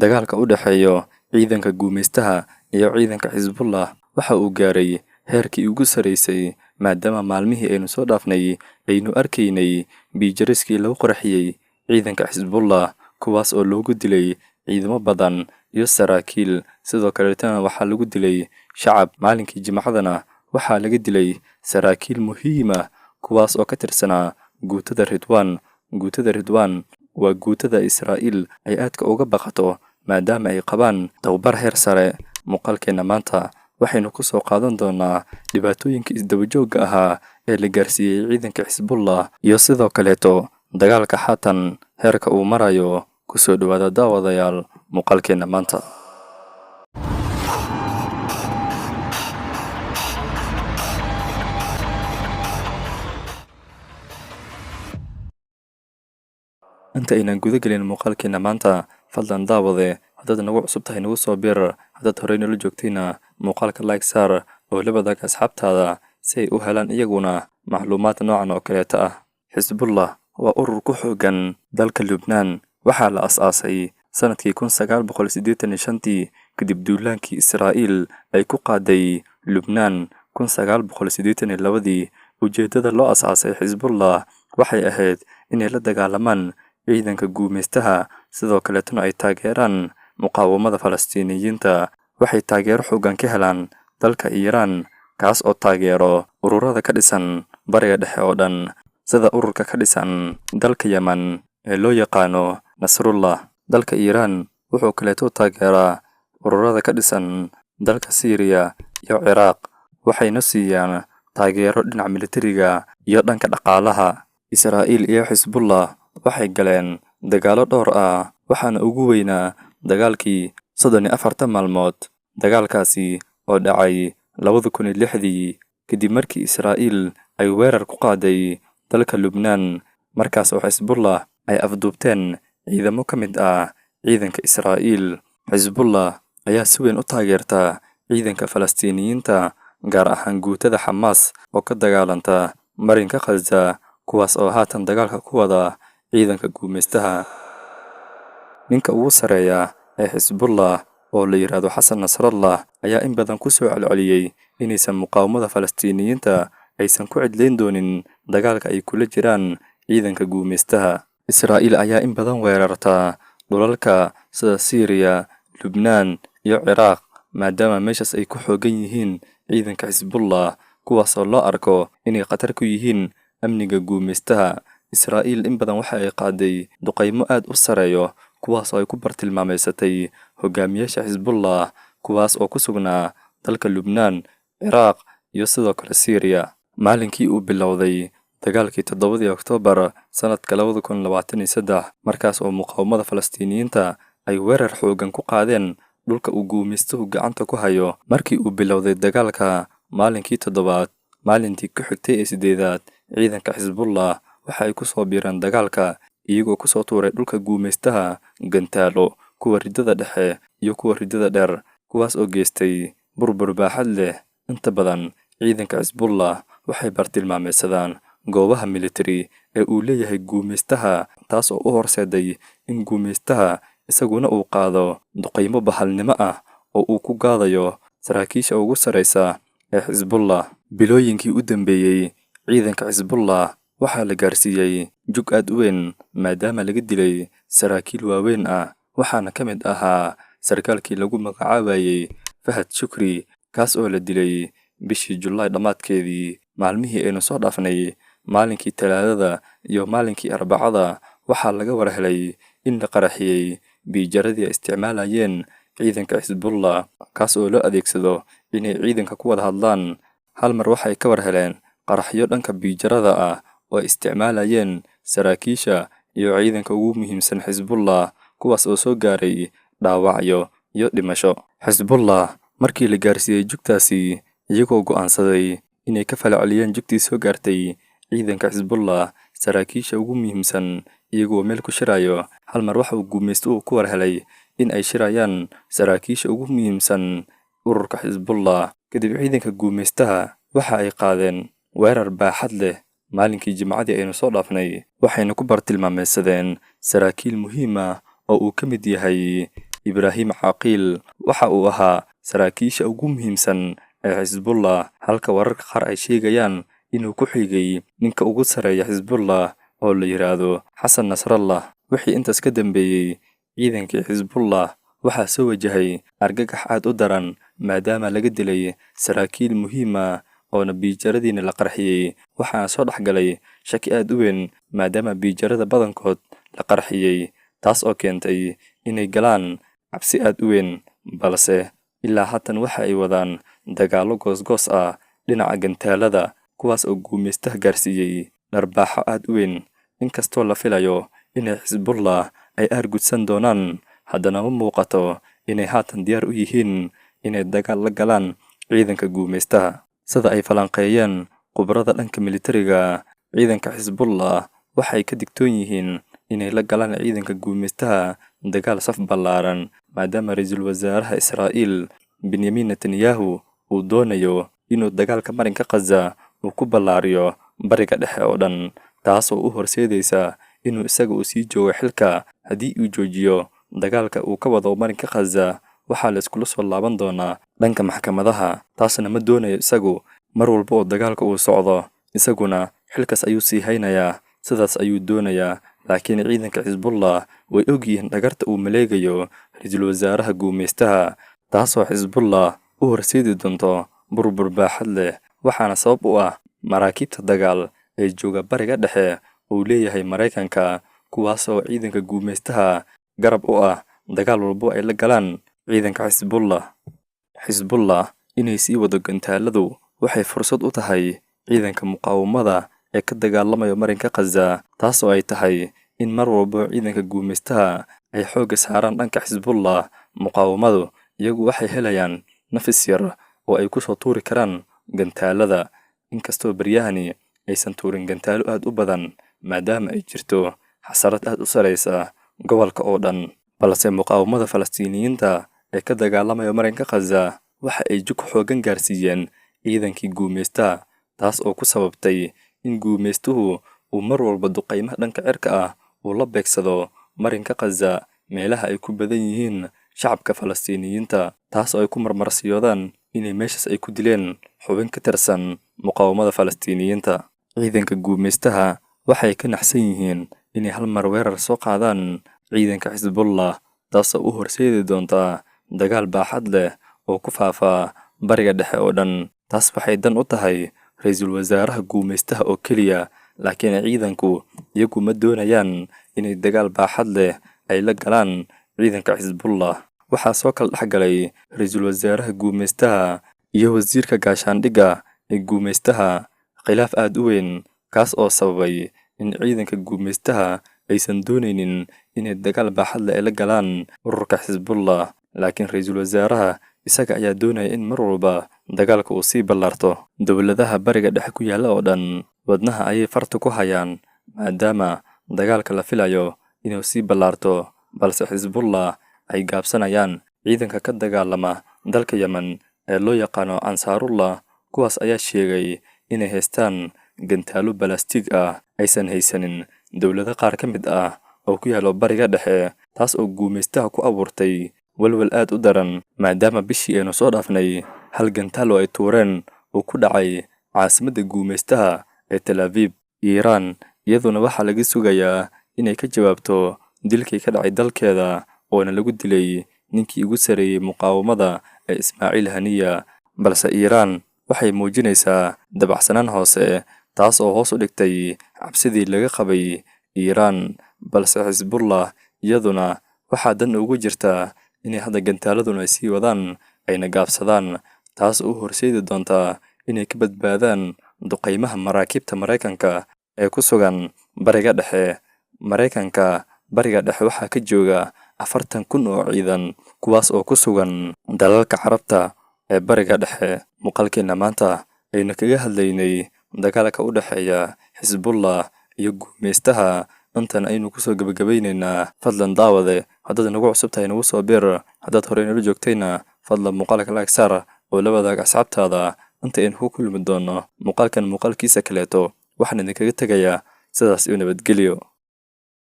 Dagaalka u dhexeeya ciidanka gumaystaha iyo ciidanka Xisbullah waxa uu gaaray heerkii ugu sarreysay maadaama maalmihii aynu soo dhaafnay aynu arkaynay biijariskii lagu qarxiyay ciidanka Xisbullah kuwaas oo loogu dilay ciidamo badan iyo saraakiil sidoo kaleetana waxaa lagu dilay shacab. Maalinkii Jimcadana waxaa laga dilay saraakiil muhiim ah kuwaas oo ka tirsanaa guutada Ridwaan waa guutada Israa'iil ay aadka uga baqato maadaama ay qabaan tababar heer sare. Muuqaalkeena maanta waxaynu ku soo qaadan doonaa dhibaatooyinka isdaba joogga ahaa ee la gaarsiiyey ciidanka Xisbullah iyo sidoo kaleeto dagaalka haatan heerka uu marayo. Ku soo dhawaada daawadayaal muuqaalkeena maanta. inta aynan guda gelin muuqaalkeena maanta, fadlan daawade haddaad nagu cusub tahay nagu soo biir, haddaad horey nala joogtayna muuqaalka like saar oo la wadaag asxaabtaada si ay u helaan iyaguna macluumaad noocan oo kaleeta ah. Xisbullah waa urur ku xoogan dalka Lubnaan. Waxaa la aasaasay sanadkii 1985 kadib duulaankii Israa'iil ay ku qaaday Lubnaan 1982. Ujeedada loo aasaasay Xisbullah waxay ahayd inay la dagaalamaan ciidanka gumaystaha sidoo kaleetana ay taageeraan muqaawamada Falastiiniyiinta. Waxay taageero xoogan ka helaan dalka Iiraan kaas oo taageero ururada ka dhisan bariga dhexe oo dhan sida ururka ka dhisan dalka Yemen ee loo yaqaano Nasrullah. Dalka Iiraan wuxuu kaleeto taageeraa ururada ka dhisan dalka Syria iyo Ciraaq, waxayna siiyaan taageero dhinaca militariga iyo dhanka dhaqaalaha. Israa'iil iyo Xisbullah waxay galeen dagaalo dhowr ah, waxaana ugu weynaa dagaalkii 34 maalmood. Dagaalkaasi oo dhacay 2006 kadib markii Israa'iil ay weerar ku qaaday dalka Lubnaan, markaas oo Xisbullah ay afduubteen ciidamo ka mid ah ciidanka Israa'iil. Xisbullah ayaa si weyn u taageerta ciidanka Falastiiniyiinta, gaar ahaan guutada Xamaas oo ka dagaalanta marinka Khaza, kuwaas oo haatan dagaalka ku wada ciidanka gumaystaha. Ninka ugu sareeya ee Xisbullah oo la yiraahdo Xasan Nasrallah ayaa in badan ku soo celceliyay inaysan muqaawamada Falastiiniyiinta aysan ku cidlayn doonin dagaalka ay kula jiraan ciidanka gumaystaha. Israa'iil ayaa in badan weerarta dhulalka sida Syria, Lubnaan iyo Ciraaq maadaama meeshaas ay ku xoogan yihiin ciidanka Xisbullah, kuwaas oo loo arko inay khatar ku yihiin amniga gumaystaha. Israa'iil in badan waxa ay qaaday duqaymo aad u sareeyo kuwaas oo ay ku bartilmaameysatay hogaamiyaasha Xisbullah kuwaas oo ku sugnaa dalka Lubnaan, Ciraaq iyo sidoo kale Syria. Maalinkii uu bilowday dagaalkii 7 Oktoobar sanadka 2023, markaas oo muqaawamada Falastiiniyiinta ay weerar xoogan ku qaadeen dhulka uu gumaystuhu gacanta ku hayo. Markii uu bilowday dagaalka maalinkii 7aad, maalintii ku xigtay ee 8aad, ciidanka Xisbullah waxa ay ku soo biireen dagaalka iyagoo ku soo tuuray dhulka gumaystaha gantaalo, kuwa ridada dhexe iyo kuwa ridada dheer, kuwaas oo geystay burbur baaxad leh. Inta badan ciidanka Xisbullah waxay bartilmaameysadaan goobaha militari ee uu leeyahay gumaystaha, taas oo u horseeday in gumaystaha isaguna uu qaado duqaymo bahalnimo ah oo uu ku gaadayo saraakiisha ugu sareysa ee Xisbullah. Bilooyinkii u dambeeyay, ciidanka Xisbullah waxaa la gaarsiiyey jug aad u weyn maadaama laga dilay saraakiil waaweyn ah, waxaana ka mid ahaa sarkaalkii lagu magacaabayay Fahad Shukri, kaas oo la dilay bishii Julaay dhammaadkeedii. Maalmihii aynu soo dhaafnay, maalinkii Talaadada iyo maalinkii Arbacada, waxaa laga warhelay in la qaraxiyey biijaradii ay isticmaalayeen ciidanka Xisbullah, kaas oo loo adeegsado inay ciidanka ku wada hadlaan. Hal mar waxay ka warheleen qaraxyo dhanka biijarada ah oo ay isticmaalayeen saraakiisha iyo ciidanka ugu muhiimsan Xisbullah, kuwaas oo soo gaaray dhaawacyo iyo dhimasho. Xisbullah markii la gaarsiiyey jugtaasi, iyagoo go'aansaday inay ka falceliyeen jugtii soo gaartay ciidanka Xisbullah, saraakiisha ugu muhiimsan iyagoo meel ku shirayo, hal mar waxa uu gumaystuhu ku warhelay in ay shirayaan saraakiisha ugu muhiimsan ururka Xisbullah. Kadib ciidanka gumaystaha waxa ay qaadeen weerar baaxad leh maalinkii Jimcadii aynu soo dhaafnay, waxayna ku bartilmaameysadeen saraakiil muhiim ah oo uu ka mid yahay Ibraahim Caqiil waxa uu ahaa saraakiisha ugu muhiimsan ee Xisbullah, halka wararka qaar ay sheegayaan inuu ku xigay ninka ugu sareeya Xisbullah oo la yiraahdo Xasan Nasrallah. Wixii intaas ka dambeeyay, ciidankii Xisbullah waxaa soo wajahay argagax aad u daran maadaama laga dilay saraakiil muhiim ah oo biijaradiina la qarxiyay. Waxaana soo dhexgalay shaki aad u weyn maadaama biijarada badankood la qarxiyay, taas oo keentay inay galaan cabsi aad u weyn. Balse ilaa haatan waxa ay wadaan dagaallo goosgoos ah dhinaca gantaalada, kuwaas oo guumaystaha gaarsiiyey dharbaaxo aad u weyn. Inkastoo la filayo inay Xisbullah ay aargudsan doonaan, haddana ma muuqato inay haatan diyaar u yihiin inay dagaal la galaan ciidanka guumaystaha. Sida ay falanqeeyeen khubarada dhanka militariga, ciidanka Xisbullah waxay ka digtoon yihiin inay la galaan ciidanka guumaystaha dagaal saf ballaaran, maadaama ra'iisul wasaaraha Israa'iil Benyamin Netanyahu uu doonayo inuu dagaalka marinka Gaza uu ku ballaariyo bariga dhexe oo dhan, taasoo u horseedaysa inuu isaga sii joogo xilka. Haddii uu joojiyo dagaalka uu ka wado marinka Gaza, waxaa la iskula soo laaban doonaa dhanka maxkamadaha, taasna ma doonayo isagu. Mar walba oo dagaalka uu socdo, isaguna xilkaas ayuu sii haynayaa, sidaas ayuu doonayaa. Laakiin ciidanka Xisbullah way ogyihiin dhagarta uu maleegayo ra'iisul wasaaraha guumaystaha, taasoo Xisbullah u horseedi doonto burbur baaxad leh. Waxaana sabab u ah maraakiibta dagaal ee jooga bariga dhexe uu leeyahay Maraykanka, kuwaas oo ciidanka guumaystaha garab u ah dagaal walbo ay la galaan ciidanka Xisbullah. Xisbullah inay sii wado gantaaladu waxay fursad u tahay ciidanka muqaawamada ee ka dagaalamaya marinka Gaza, taasoo ay tahay in mar walba ciidanka guumaystaha ay xoogga saaraan dhanka Xisbullah. Muqaawamadu iyagu waxay helayaan nafis yar oo ay ku soo tuuri karaan gantaalada, inkastoo baryahani aysan tuurin gantaalo aad u badan maadaama ay jirto xasarad aad u sareysa gobolka oo dhan. Balse muqaawamada Falastiiniyiinta ee ka dagaalamaya marinka Gaza waxa ay jug xoogan gaarsiiyeen ciidankii guumaystaha, taas oo ku sababtay in guumaystuhu uu mar walba duqeymaha dhanka cirka ah uu la beegsado marinka Gaza, meelaha ay ku badan yihiin shacabka Falastiiniyiinta, taas oo ay ku marmarsiyoodaan inay meeshaas ay ku dileen xubin ka tirsan muqaawamada Falastiiniyiinta. Ciidanka guumaystaha waxay ka naxsan yihiin inay hal mar weerar soo qaadaan ciidanka Xisbullah, taasoo u horseedi doonta dagaal baaxad leh oo ku faafa bariga dhexe oo dhan. Taas waxay dan u tahay ra'iisul wasaaraha guumaystaha oo keliya, laakiin ciidanku iyagu ma doonayaan inay dagaal baaxad leh ay la galaan ciidanka Xisbullah. Waxaa soo kala dhexgalay ra'iisul wasaaraha guumaystaha iyo wasiirka gaashaandhigga ee guumaystaha khilaaf aad u weyn, kaas oo sababay in ciidanka guumaystaha aysan doonaynin inay dagaal baaxad leh ay la galaan ururka Xisbullah. Laakiin ra'iisul wasaaraha isaga ayaa doonaya in mar walba dagaalka uu sii ballaarto. Dowladaha bariga dhexe ku yaalla oo dhan wadnaha ayay farta ku hayaan maadaama dagaalka la filayo inuu sii ballaarto, balse Xisbullah ay gaabsanayaan. Ciidanka ka dagaalama dalka Yemen ee loo yaqaano Ansaarullah, kuwaas ayaa sheegay inay haystaan gantaalo balaastig ah aysan haysanin dowlado qaar ka mid ah oo ku yaalla bariga dhexe, taas oo guumaystaha ku abuurtay walwal aad u daran maadaama bishii aynu soo dhaafnay hal gantaalo ay tuureen uu ku dhacay caasimadda guumaystaha ee Tel Aviv. Iiraan iyaduna waxaa laga sugayaa inay ka jawaabto dilkii ka dhacay dalkeeda oona lagu dilay ninkii ugu sareeyay muqaawamada ee Ismaaciil Haniya. Balse Iiraan waxay muujinaysaa dabacsanaan hoose, taas oo hoos u dhigtay cabsidii laga qabay Iiraan. Balse Xisbullah iyaduna waxaa dan ugu jirta inay hadda gantaaladuna ay sii wadaan ayna gaabsadaan, taas oo u horseedi doonta inay ka badbaadaan duqeymaha maraakiibta Maraykanka ee ku sugan bariga dhexe. Maraykanka bariga dhexe waxaa ka jooga 40,000 oo ciidan, kuwaas oo ku sugan dalalka Carabta ee bariga dhexe. Muuqaalkeena maanta aynu kaga hadlaynay dagaalka u dhexeeya Xisbullah iyo guumaystaha, intan aynu kusoo gabagabaynaynaa. Fadlan daawade, haddaad nagu cusub tahay nagu soo bir, haddaad horey nala joogtayna fadlan muuqaalka like saar oo la wadaag asxaabtaada. Inta aynu ku kulmi doono muuqaalkan muuqaalkiisa kaleeto, waxaan idinkaga tegayaa sidaas iyo nabadgelyo.